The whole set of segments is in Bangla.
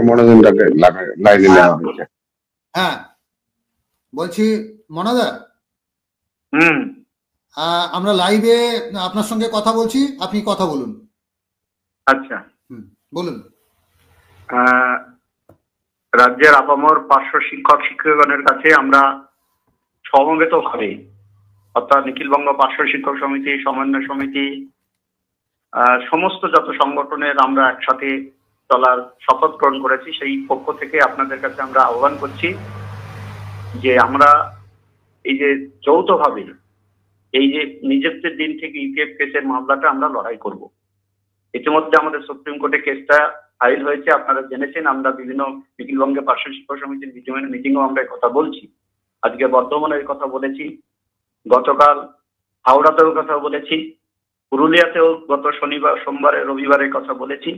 মনোজনটাকে লাইনে নেওয়া হয়েছে। হ্যাঁ বলছি মনাদা, আমরা লাইভে আপনার সঙ্গে কথা বলছি, আপনি কথা বলুন। আচ্ছা বলুন। রাজ্যের আপামর পার্শ্ব শিক্ষক শিক্ষকগণের কাছে আমরা সমবেতভাবে, অর্থাৎ নিখিলবঙ্গ পার্শ্ব শিক্ষক সমিতি, সমন্বয় সমিতি, সমস্ত যত সংগঠনের আমরা একসাথে চলার শপথ গ্রহণ করেছি, সেই পক্ষ থেকে আপনাদের কাছে আমরা আহ্বান করছি যে আমরা এই যে যৌথভাবে এই যে নিযুক্তির দিন থেকে ইপিএফ কেসের মামলাটা আমরা লড়াই করব। ইতিমধ্যে আমাদের সুপ্রিম কোর্টে কেসটা ফাইল হয়েছে, আপনারা জেনেছেন। আমরা বিভিন্ন নিখিলবঙ্গে পার্শ্ব শিক্ষক সমিতির মিটিংও আমরা কথা বলছি। আজকে বর্ধমানের কথা বলেছি, গতকাল হাওড়াতেও কথা বলেছি, পুরুলিয়াতেও গত সোমবারে রবিবারের কথা বলেছি,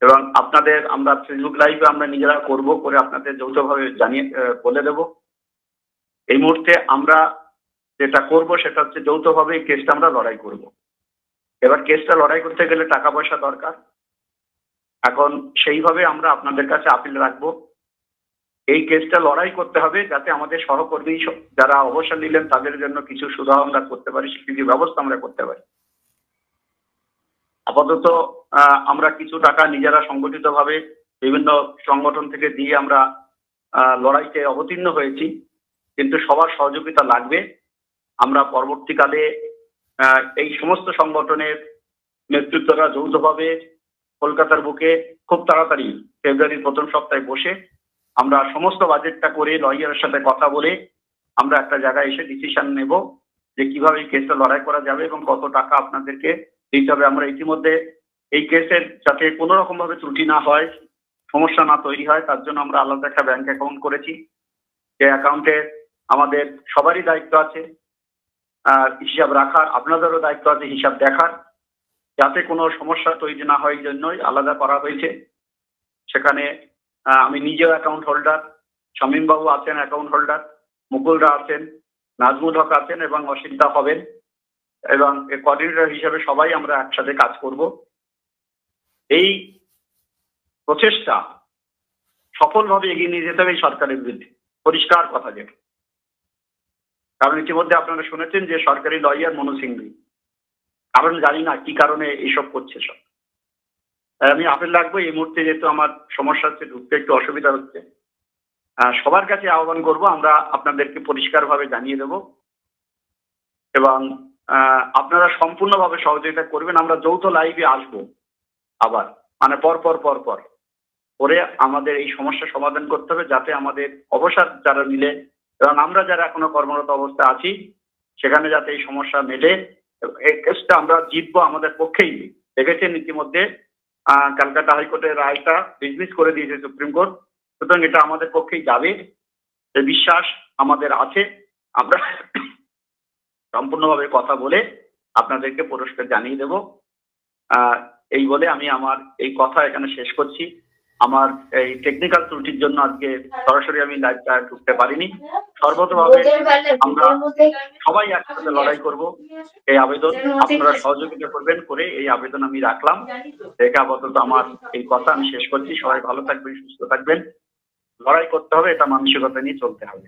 এবং আপনাদের আমরা ফেসবুক লাইভে আমরা নিজেরা করব, করে আপনাদের যৌথভাবে জানিয়ে বলে দেব। এই মুহূর্তে আমরা যেটা করব সেটা হচ্ছে যৌথভাবে এই কেসটা আমরা লড়াই করব। এবার কেসটা লড়াই করতে গেলে টাকা পয়সা দরকার। এখন সেইভাবে আমরা আপনাদের কাছে আপিল রাখবো, এই কেসটা লড়াই করতে হবে যাতে আমাদের সহকর্মী যারা অবসর নিলেন তাদের জন্য কিছু সুবিধা আমরা করতে পারি, কিছু ব্যবস্থা আমরা করতে পারি। আপাতত আমরা কিছু টাকা নিজেরা সংগঠিতভাবে বিভিন্ন সংগঠন থেকে দিয়ে আমরা লড়াইতে অবতীর্ণ হয়েছি, কিন্তু সবার সহযোগিতা লাগবে। আমরা পরবর্তীকালে এই সমস্ত সংগঠনের নেতৃত্বরা যৌথভাবে কলকাতার বুকে খুব তাড়াতাড়ি ফেব্রুয়ারির প্রথম সপ্তাহে বসে আমরা সমস্ত বাজেটটা করে লয়ারের সাথে কথা বলে আমরা একটা জায়গায় এসে ডিসিশন নেব যে কিভাবে এই কেসটা লড়াই করা যাবে এবং কত টাকা আপনাদেরকে দিতে হবে। আমরা ইতিমধ্যে এই কেসের যাতে কোনো রকম ভাবে ত্রুটি না হয়, সমস্যা না তৈরি হয়, তার জন্য আমরা আলাদা একটা ব্যাংক অ্যাকাউন্ট করেছি। যে অ্যাকাউন্টে আমাদের সবারই দায়িত্ব আছে হিসাব রাখার, আপনাদেরও দায়িত্ব আছে হিসাব দেখার, যাতে কোনো সমস্যা তৈরি না হয়, জন্যই আলাদা করা হয়েছে। সেখানে আমি নিজেও অ্যাকাউন্ট হোল্ডার, শামীমবাবু আছেন অ্যাকাউন্ট হোল্ডার, মুকুলরা আছেন, নাজমুল হক আছেন এবং অসিদ্ধা হবেন, এবং কোঅর্ডিনেটর হিসেবে সবাই আমরা একসাথে কাজ করব। এই প্রচেষ্টা সফলভাবে এগিয়ে নিয়ে যেতে হবে এই সরকারের বিরুদ্ধে, পরিষ্কার কথা যেটা। কারণ ইতিমধ্যে আপনারা শুনেছেন যে সরকারি লয়ার মনু সিংভি, কারণ জানি না কি কারণে এইসব করছে সব। আমি আপিল রাখবো এই মুহূর্তে, যেহেতু আমার সমস্যা হচ্ছে, ঢুকতে একটু অসুবিধা হচ্ছে, সবার কাছে আহ্বান করব আমরা আপনাদেরকে পরিষ্কারভাবে জানিয়ে দেব এবং আপনারা সম্পূর্ণভাবে সহযোগিতা করবেন। আমরা যৌথ লাইভে আসবো আবার, মানে পর করে আমাদের এই সমস্যা সমাধান করতে হবে, যাতে আমাদের অবসর যারা নিলে এবং আমরা যারা এখনো কর্মরত অবস্থায় আছি সেখানে যাতে এই সমস্যা মেটে। এই কেসটা আমরা জিতবো, আমাদের পক্ষেই। দেখেছেন ইতিমধ্যে ক্যালকাটা হাইকোর্টের রায়টা ডিসমিস করে দিয়েছে সুপ্রিম কোর্ট, সুতরাং এটা আমাদের পক্ষেই যাবে, এই বিশ্বাস আমাদের আছে। আমরা সম্পূর্ণভাবে কথা বলে আপনাদেরকে পুরস্কার জানিয়ে দেব। এই বলে আমি আমার এই কথা এখানে শেষ করছি। আমার এই টেকনিক্যাল ত্রুটির জন্য আজকে সরাসরি আমি লাইভটা ঢুকতে পারিনি। সর্বতভাবে আমরা সবাই একসাথে লড়াই করব। এই আবেদন আপনারা সহযোগিতা করবেন, করে এই আবেদন আমি রাখলাম। রেখে আপাতত আমার এই কথা আমি শেষ করছি। সবাই ভালো থাকবেন, সুস্থ থাকবেন, লড়াই করতে হবে, এটা মানসিকতা নিয়ে চলতে হবে।